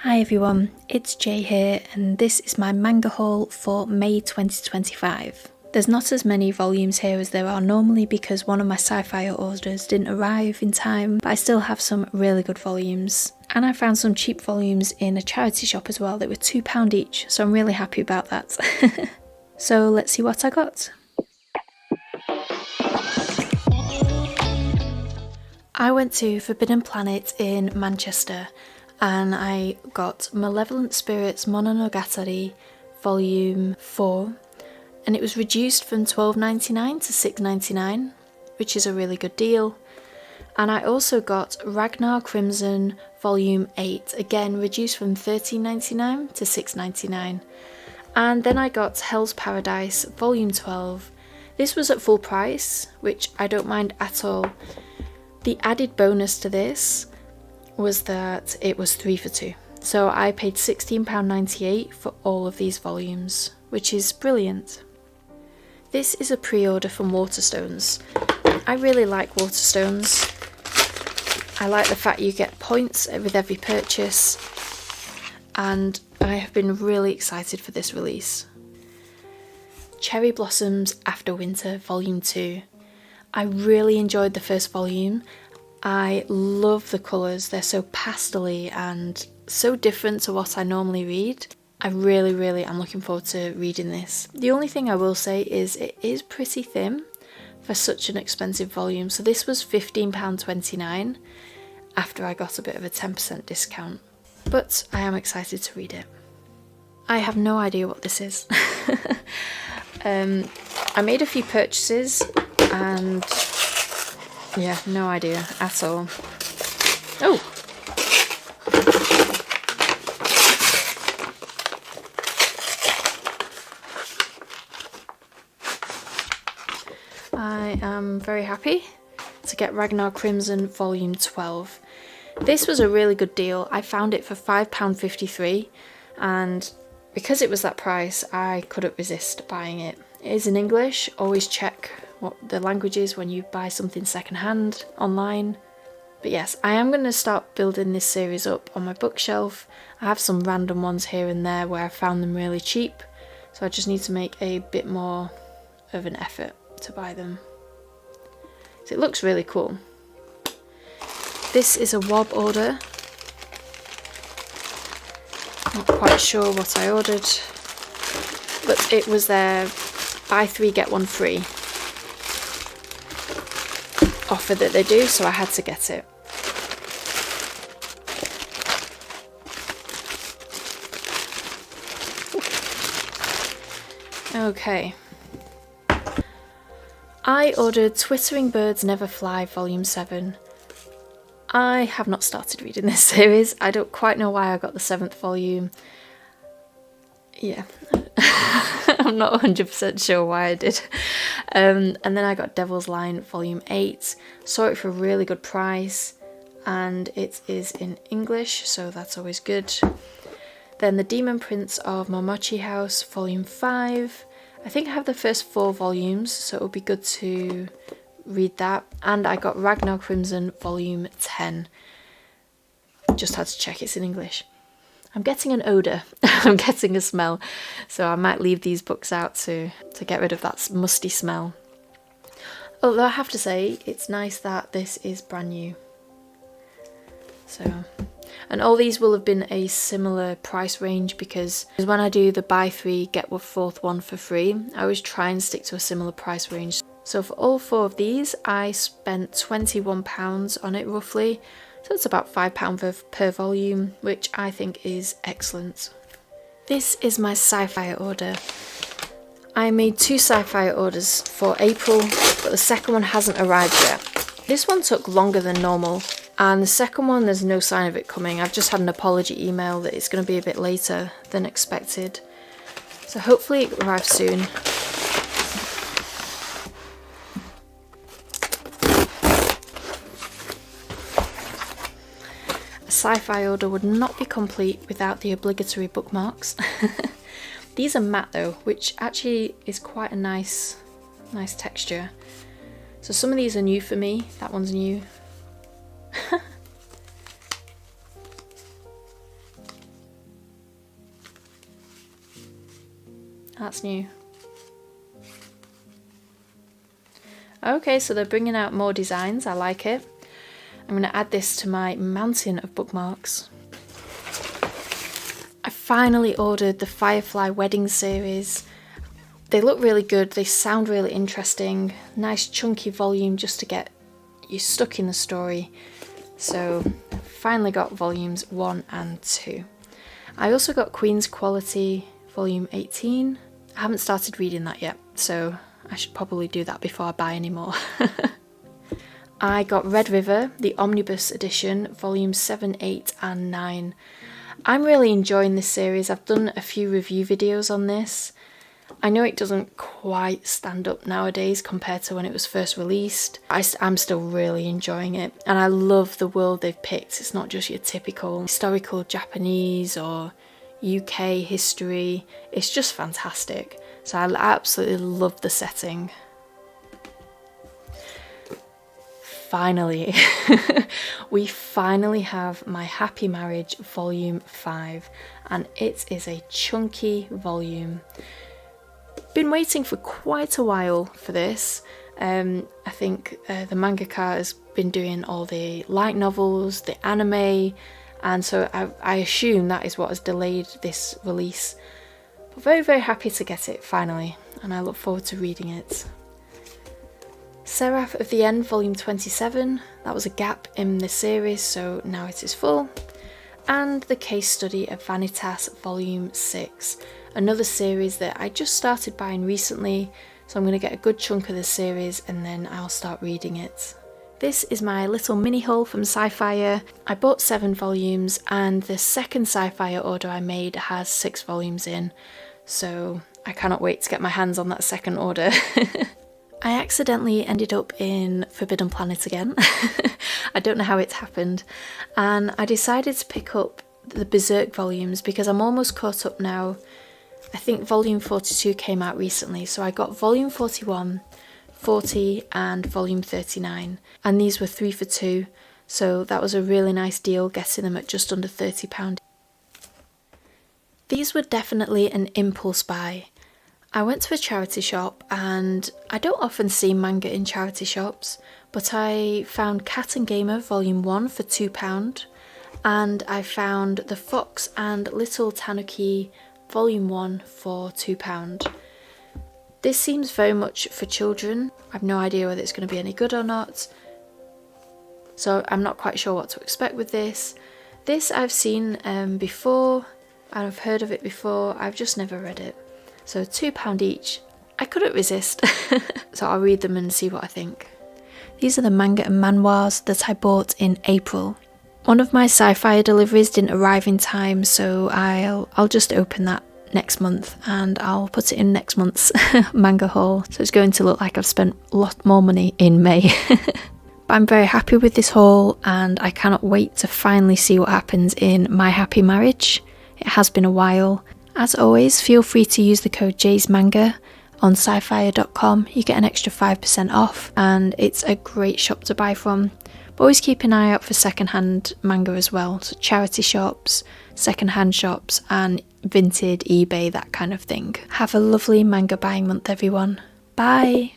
Hi everyone, it's Jay here and this is my manga haul for May 2025. There's not as many volumes here as there are normally because one of my SciFi orders didn't arrive in time, but I still have some really good volumes. And I found some cheap volumes in a charity shop as well that were £2 each, so I'm really happy about that. So let's see what I got. I went to Forbidden Planet in Manchester and I got Malevolent Spirits Mononogatari Volume 4 and it was reduced from £12.99 to £6.99, which is a really good deal. And I also got Ragnar Crimson Volume 8, again reduced from £13.99 to £6.99. And then I got Hell's Paradise Volume 12. This was at full price, which I don't mind at all. The added bonus to this was that it was 3 for 2. So I paid £16.98 for all of these volumes, which is brilliant. This is a pre-order from Waterstones. I really like Waterstones. I like the fact you get points with every purchase, and I have been really excited for this release. Cherry Blossoms After Winter Volume 2. I really enjoyed the first volume. I love the colours, they're so pastel-y and so different to what I normally read. I really am looking forward to reading this. The only thing I will say is it is pretty thin for such an expensive volume. So this was £15.29 after I got a bit of a 10% discount. But I am excited to read it. I have no idea what this is. I made a few purchases and yeah, no idea at all. Oh! I am very happy to get Ragnar Crimson Volume 12. This was a really good deal. I found it for £5.53 and because it was that price, I couldn't resist buying it. It is in English, always check what the language is when you buy something secondhand online. But yes, I am going to start building this series up on my bookshelf. I have some random ones here and there where I found them really cheap, so I just need to make a bit more of an effort to buy them. So it looks really cool. This is a WOB order. Not quite sure what I ordered, but it was their buy 3 get 1 free offer that they do, so I had to get it. Okay. I ordered Twittering Birds Never Fly Volume 7. I have not started reading this series. I don't quite know why I got the 7th volume. Yeah. I'm not 100% sure why I did. And then I got Devil's Line Volume 8. Saw it for a really good price and it is in English, so that's always good. Then The Demon Prince of Momochi House Volume 5. I think I have the first 4 volumes, so it would be good to read that. And I got Ragnar Crimson Volume 10. Just had to check it's in English. I'm getting an odour, I'm getting a smell, so I might leave these books out to get rid of that musty smell. Although I have to say, it's nice that this is brand new. So, and all these will have been a similar price range because when I do the buy 3 get 4th one for free, I always try and stick to a similar price range. So for all 4 of these, I spent £21 on it roughly. So it's about £5 per volume, which I think is excellent. This is my SciFi order. I made 2 SciFi orders for April, but the second one hasn't arrived yet. This one took longer than normal, and the second one there's no sign of it coming. I've just had an apology email that it's going to be a bit later than expected. So hopefully it arrives soon. A SciFi order would not be complete without the obligatory bookmarks. These are matte though, which actually is quite a nice texture. So some of these are new for me. That one's new. That's new. Okay, so they're bringing out more designs. I like it. I'm going to add this to my mountain of bookmarks. I finally ordered the Firefly Wedding series. They look really good, they sound really interesting. Nice chunky volume just to get you stuck in the story. So I finally got volumes 1 and 2. I also got Queen's Quality volume 18. I haven't started reading that yet, so I should probably do that before I buy any more. I got Red River, the Omnibus edition, volumes 7, 8 and 9. I'm really enjoying this series. I've done a few review videos on this. I know it doesn't quite stand up nowadays compared to when it was first released. I'm still really enjoying it, and I love the world they've picked. It's not just your typical historical Japanese or UK history. It's just fantastic. So I absolutely love the setting. Finally, we finally have My Happy Marriage Volume 5, and it is a chunky volume. Been waiting for quite a while for this. I think the mangaka has been doing all the light novels, the anime, and so I assume that is what has delayed this release. But very, very happy to get it finally, and I look forward to reading it. Seraph of the End Volume 27, that was a gap in the series, so now it is full. And The Case Study of Vanitas Volume 6, another series that I just started buying recently, so I'm going to get a good chunk of the series and then I'll start reading it. This is my little mini haul from SciFi. I bought 7 volumes, and the second SciFi order I made has 6 volumes in, so I cannot wait to get my hands on that second order. I accidentally ended up in Forbidden Planet again. I don't know how it's happened, and I decided to pick up the Berserk volumes because I'm almost caught up now. I think volume 42 came out recently, so I got volume 41, 40 and volume 39, and these were 3 for 2, so that was a really nice deal getting them at just under £30. These were definitely an impulse buy. I went to a charity shop, and I don't often see manga in charity shops, but I found Cat and Gamer Volume 1 for £2, and I found The Fox and Little Tanuki Volume 1 for £2. This seems very much for children. I've no idea whether it's going to be any good or not, so I'm not quite sure what to expect with this. This I've seen before, and I've heard of it before, I've just never read it. So £2 each. I couldn't resist, so I'll read them and see what I think. These are the manga and manhwas that I bought in April. One of my SciFi deliveries didn't arrive in time, so I'll just open that next month and I'll put it in next month's manga haul. So it's going to look like I've spent a lot more money in May. But I'm very happy with this haul, and I cannot wait to finally see what happens in My Happy Marriage. It has been a while. As always, feel free to use the code Jay'sManga on SciFi.com. You get an extra 5% off, and it's a great shop to buy from. But always keep an eye out for second-hand manga as well, so charity shops, second-hand shops, and Vinted, eBay, that kind of thing. Have a lovely manga buying month, everyone. Bye!